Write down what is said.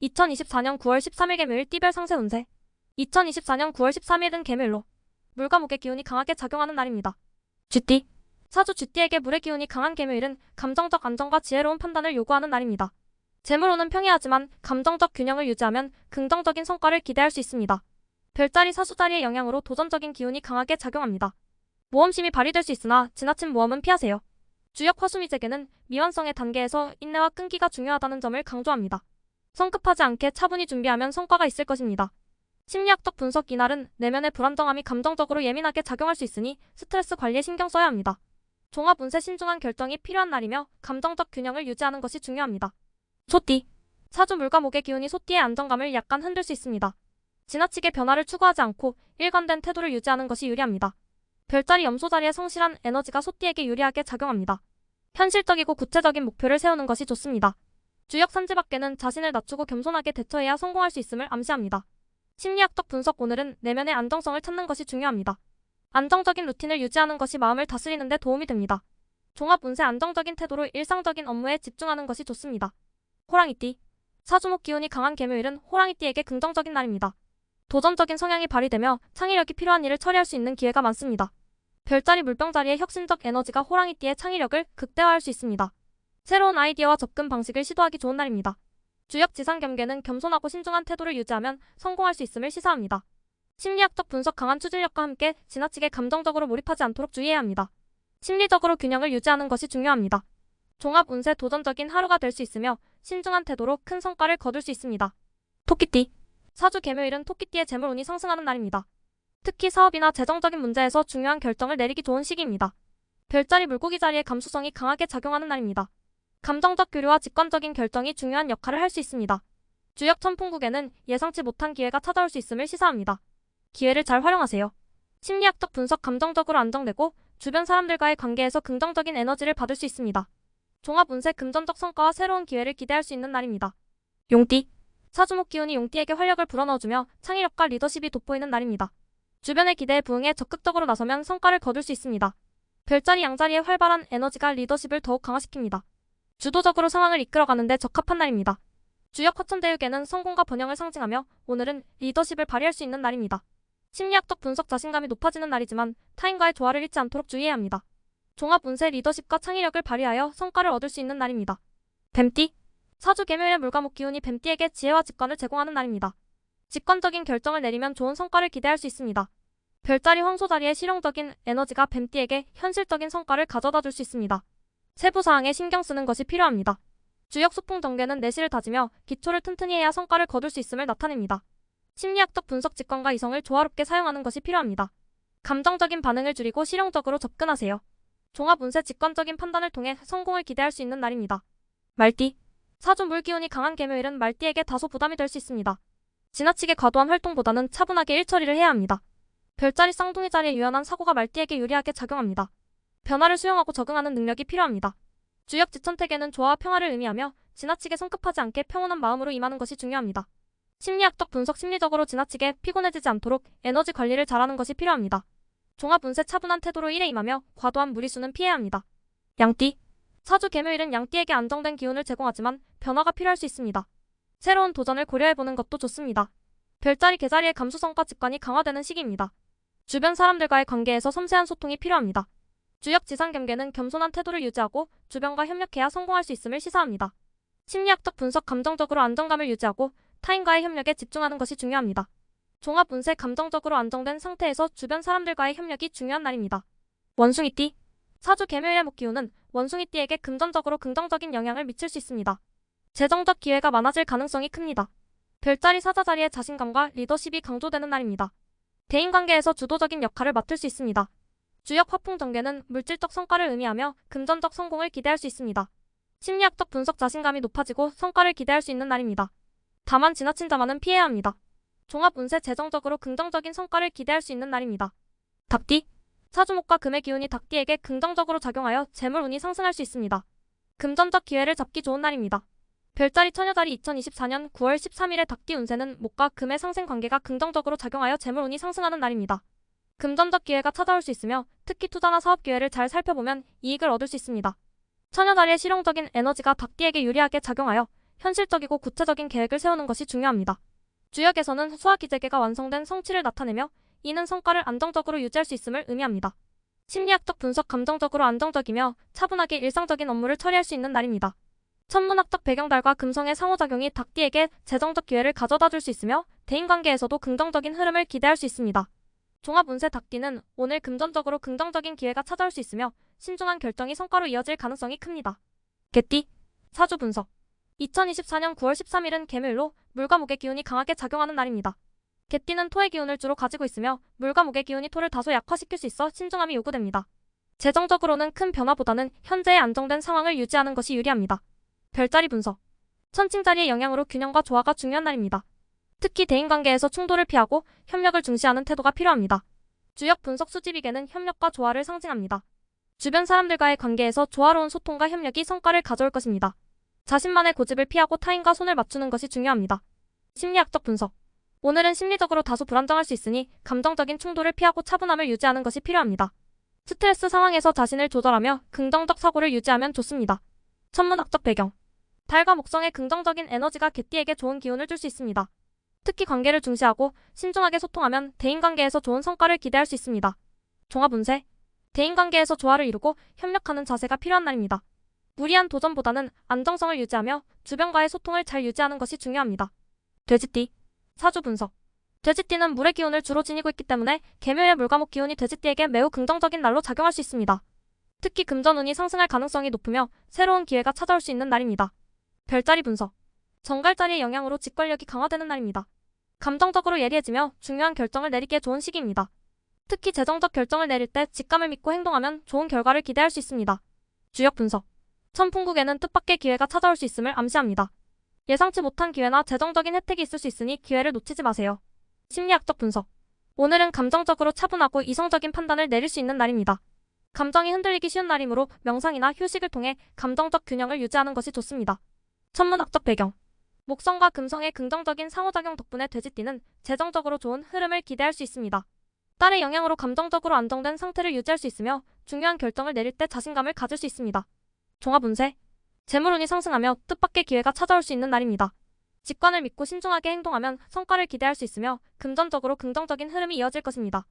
2024년 9월 13일 금요일 띠별 상세 운세. 2024년 9월 13일은 금요일로 물과 목의 기운이 강하게 작용하는 날입니다. 쥐띠. 사주 쥐띠에게 물의 기운이 강한 금요일은 감정적 안정과 지혜로운 판단을 요구하는 날입니다. 재물운은 평이하지만 감정적 균형을 유지하면 긍정적인 성과를 기대할 수 있습니다. 별자리 사수자리의 영향으로 도전적인 기운이 강하게 작용합니다. 모험심이 발휘될 수 있으나 지나친 모험은 피하세요. 주역 화수미제게는 미완성의 단계에서 인내와 끈기가 중요하다는 점을 강조합니다. 성급하지 않게 차분히 준비하면 성과가 있을 것입니다. 심리학적 분석. 이날은 내면의 불안정함이 감정적으로 예민하게 작용할 수 있으니 스트레스 관리에 신경 써야 합니다. 종합 운세. 신중한 결정이 필요한 날이며 감정적 균형을 유지하는 것이 중요합니다. 소띠. 사주 물과 목의 기운이 소띠의 안정감을 약간 흔들 수 있습니다. 지나치게 변화를 추구하지 않고 일관된 태도를 유지하는 것이 유리합니다. 별자리 염소 자리의 성실한 에너지가 소띠에게 유리하게 작용합니다. 현실적이고 구체적인 목표를 세우는 것이 좋습니다. 주역 산지밖에는 자신을 낮추고 겸손하게 대처해야 성공할 수 있음을 암시합니다. 심리학적 분석. 오늘은 내면의 안정성을 찾는 것이 중요합니다. 안정적인 루틴을 유지하는 것이 마음을 다스리는 데 도움이 됩니다. 종합 운세. 안정적인 태도로 일상적인 업무에 집중하는 것이 좋습니다. 호랑이띠. 사주목 기운이 강한 금요일은 호랑이띠에게 긍정적인 날입니다. 도전적인 성향이 발휘되며 창의력이 필요한 일을 처리할 수 있는 기회가 많습니다. 별자리 물병 자리의 혁신적 에너지가 호랑이띠의 창의력을 극대화할 수 있습니다. 새로운 아이디어와 접근 방식을 시도하기 좋은 날입니다. 주역 지상겸계는 겸손하고 신중한 태도를 유지하면 성공할 수 있음을 시사합니다. 심리학적 분석. 강한 추진력과 함께 지나치게 감정적으로 몰입하지 않도록 주의해야 합니다. 심리적으로 균형을 유지하는 것이 중요합니다. 종합 운세. 도전적인 하루가 될 수 있으며 신중한 태도로 큰 성과를 거둘 수 있습니다. 토끼띠. 사주 금요일은 토끼띠의 재물운이 상승하는 날입니다. 특히 사업이나 재정적인 문제에서 중요한 결정을 내리기 좋은 시기입니다. 별자리 물고기 자리의 감수성이 강하게 작용하는 날입니다. 감정적 교류와 직관적인 결정이 중요한 역할을 할 수 있습니다. 주역 천풍국에는 예상치 못한 기회가 찾아올 수 있음을 시사합니다. 기회를 잘 활용하세요. 심리학적 분석. 감정적으로 안정되고 주변 사람들과의 관계에서 긍정적인 에너지를 받을 수 있습니다. 종합 운세. 금전적 성과와 새로운 기회를 기대할 수 있는 날입니다. 용띠. 사주목 기운이 용띠에게 활력을 불어넣어주며 창의력과 리더십이 돋보이는 날입니다. 주변의 기대에 부응해 적극적으로 나서면 성과를 거둘 수 있습니다. 별자리 양자리의 활발한 에너지가 리더십을 더욱 강화시킵니다. 주도적으로 상황을 이끌어가는 데 적합한 날입니다. 주역 화천대유계는 성공과 번영을 상징하며 오늘은 리더십을 발휘할 수 있는 날입니다. 심리학적 분석. 자신감이 높아지는 날이지만 타인과의 조화를 잃지 않도록 주의해야 합니다. 종합 운세. 리더십과 창의력을 발휘하여 성과를 얻을 수 있는 날입니다. 뱀띠. 사주 금요일의 물과 목 기운이 뱀띠에게 지혜와 직관을 제공하는 날입니다. 직관적인 결정을 내리면 좋은 성과를 기대할 수 있습니다. 별자리 황소 자리의 실용적인 에너지가 뱀띠에게 현실적인 성과를 가져다 줄 수 있습니다. 세부사항에 신경 쓰는 것이 필요합니다. 주역 소풍 정계는 내실을 다지며 기초를 튼튼히 해야 성과를 거둘 수 있음을 나타냅니다. 심리학적 분석. 직관과 이성을 조화롭게 사용하는 것이 필요합니다. 감정적인 반응을 줄이고 실용적으로 접근하세요. 종합 운세. 직관적인 판단을 통해 성공을 기대할 수 있는 날입니다. 말띠. 사주 물 기운이 강한 금요일은 말띠에게 다소 부담이 될 수 있습니다. 지나치게 과도한 활동보다는 차분하게 일처리를 해야 합니다. 별자리 쌍둥이 자리의 유연한 사고가 말띠에게 유리하게 작용합니다. 변화를 수용하고 적응하는 능력이 필요합니다. 주역 지천택에는 조화와 평화를 의미하며 지나치게 성급하지 않게 평온한 마음으로 임하는 것이 중요합니다. 심리학적 분석. 심리적으로 지나치게 피곤해지지 않도록 에너지 관리를 잘하는 것이 필요합니다. 종합 운세. 차분한 태도로 일에 임하며 과도한 무리수는 피해야 합니다. 양띠. 사주 금요일은 양띠에게 안정된 기운을 제공하지만 변화가 필요할 수 있습니다. 새로운 도전을 고려해보는 것도 좋습니다. 별자리 개자리의 감수성과 직관이 강화되는 시기입니다. 주변 사람들과의 관계에서 섬세한 소통이 필요합니다. 주역 지상겸계는 겸손한 태도를 유지하고 주변과 협력해야 성공할 수 있음을 시사합니다. 심리학적 분석. 감정적으로 안정감을 유지하고 타인과의 협력에 집중하는 것이 중요합니다. 종합 운세. 감정적으로 안정된 상태에서 주변 사람들과의 협력이 중요한 날입니다. 원숭이띠. 사주 금요일의 목 기운은 원숭이띠에게 금전적으로 긍정적인 영향을 미칠 수 있습니다. 재정적 기회가 많아질 가능성이 큽니다. 별자리 사자 자리의 자신감과 리더십이 강조되는 날입니다. 대인관계에서 주도적인 역할을 맡을 수 있습니다. 주역 화풍 정계는 물질적 성과를 의미하며 금전적 성공을 기대할 수 있습니다. 심리학적 분석. 자신감이 높아지고 성과를 기대할 수 있는 날입니다. 다만 지나친 자만은 피해야 합니다. 종합 운세. 재정적으로 긍정적인 성과를 기대할 수 있는 날입니다. 닭띠. 사주목과 금의 기운이 닭띠에게 긍정적으로 작용하여 재물운이 상승할 수 있습니다. 금전적 기회를 잡기 좋은 날입니다. 별자리 처녀자리. 2024년 9월 13일의 닭띠 운세는 목과 금의 상생 관계가 긍정적으로 작용하여 재물운이 상승하는 날입니다. 금전적 기회가 찾아올 수 있으며 특히 투자나 사업 기회를 잘 살펴보면 이익을 얻을 수 있습니다. 처녀자리의 실용적인 에너지가 닭띠에게 유리하게 작용하여 현실적이고 구체적인 계획을 세우는 것이 중요합니다. 주역에서는 수화기재개가 완성된 성취를 나타내며 이는 성과를 안정적으로 유지할 수 있음을 의미합니다. 심리학적 분석 감정적으로 안정적이며 차분하게 일상적인 업무를 처리할 수 있는 날입니다. 천문학적 배경달과 금성의 상호작용이 닭띠에게 재정적 기회를 가져다 줄 수 있으며 대인관계에서도 긍정적인 흐름을 기대할 수 있습니다. 종합운세 닭띠는 오늘 금전적으로 긍정적인 기회가 찾아올 수 있으며 신중한 결정이 성과로 이어질 가능성이 큽니다. 개띠 사주 분석 2024년 9월 13일은 개묘일로 물과 목의 기운이 강하게 작용하는 날입니다. 개띠는 토의 기운을 주로 가지고 있으며 물과 목의 기운이 토를 다소 약화시킬 수 있어 신중함이 요구됩니다. 재정적으로는 큰 변화보다는 현재의 안정된 상황을 유지하는 것이 유리합니다. 별자리 분석 천칭자리의 영향으로 균형과 조화가 중요한 날입니다. 특히 대인관계에서 충돌을 피하고 협력을 중시하는 태도가 필요합니다. 주역 분석 수집이개는 협력과 조화를 상징합니다. 주변 사람들과의 관계에서 조화로운 소통과 협력이 성과를 가져올 것입니다. 자신만의 고집을 피하고 타인과 손을 맞추는 것이 중요합니다. 심리학적 분석 오늘은 심리적으로 다소 불안정할 수 있으니 감정적인 충돌을 피하고 차분함을 유지하는 것이 필요합니다. 스트레스 상황에서 자신을 조절하며 긍정적 사고를 유지하면 좋습니다. 천문학적 배경 달과 목성의 긍정적인 에너지가 개띠에게 좋은 기운을 줄 수 있습니다. 특히 관계를 중시하고 신중하게 소통하면 대인관계에서 좋은 성과를 기대할 수 있습니다. 종합운세 대인관계에서 조화를 이루고 협력하는 자세가 필요한 날입니다. 무리한 도전보다는 안정성을 유지하며 주변과의 소통을 잘 유지하는 것이 중요합니다. 돼지띠 사주 분석 돼지띠는 물의 기운을 주로 지니고 있기 때문에 개묘의 물과목 기운이 돼지띠에게 매우 긍정적인 날로 작용할 수 있습니다. 특히 금전운이 상승할 가능성이 높으며 새로운 기회가 찾아올 수 있는 날입니다. 별자리 분석 정갈자리의 영향으로 직관력이 강화되는 날입니다. 감정적으로 예리해지며 중요한 결정을 내리기에 좋은 시기입니다. 특히 재정적 결정을 내릴 때 직감을 믿고 행동하면 좋은 결과를 기대할 수 있습니다. 주역 분석 천풍국에는 뜻밖의 기회가 찾아올 수 있음을 암시합니다. 예상치 못한 기회나 재정적인 혜택이 있을 수 있으니 기회를 놓치지 마세요. 심리학적 분석 오늘은 감정적으로 차분하고 이성적인 판단을 내릴 수 있는 날입니다. 감정이 흔들리기 쉬운 날이므로 명상이나 휴식을 통해 감정적 균형을 유지하는 것이 좋습니다. 천문학적 배경 목성과 금성의 긍정적인 상호작용 덕분에 돼지띠는 재정적으로 좋은 흐름을 기대할 수 있습니다. 딸의 영향으로 감정적으로 안정된 상태를 유지할 수 있으며 중요한 결정을 내릴 때 자신감을 가질 수 있습니다. 종합운세 재물운이 상승하며 뜻밖의 기회가 찾아올 수 있는 날입니다. 직관을 믿고 신중하게 행동하면 성과를 기대할 수 있으며 금전적으로 긍정적인 흐름이 이어질 것입니다.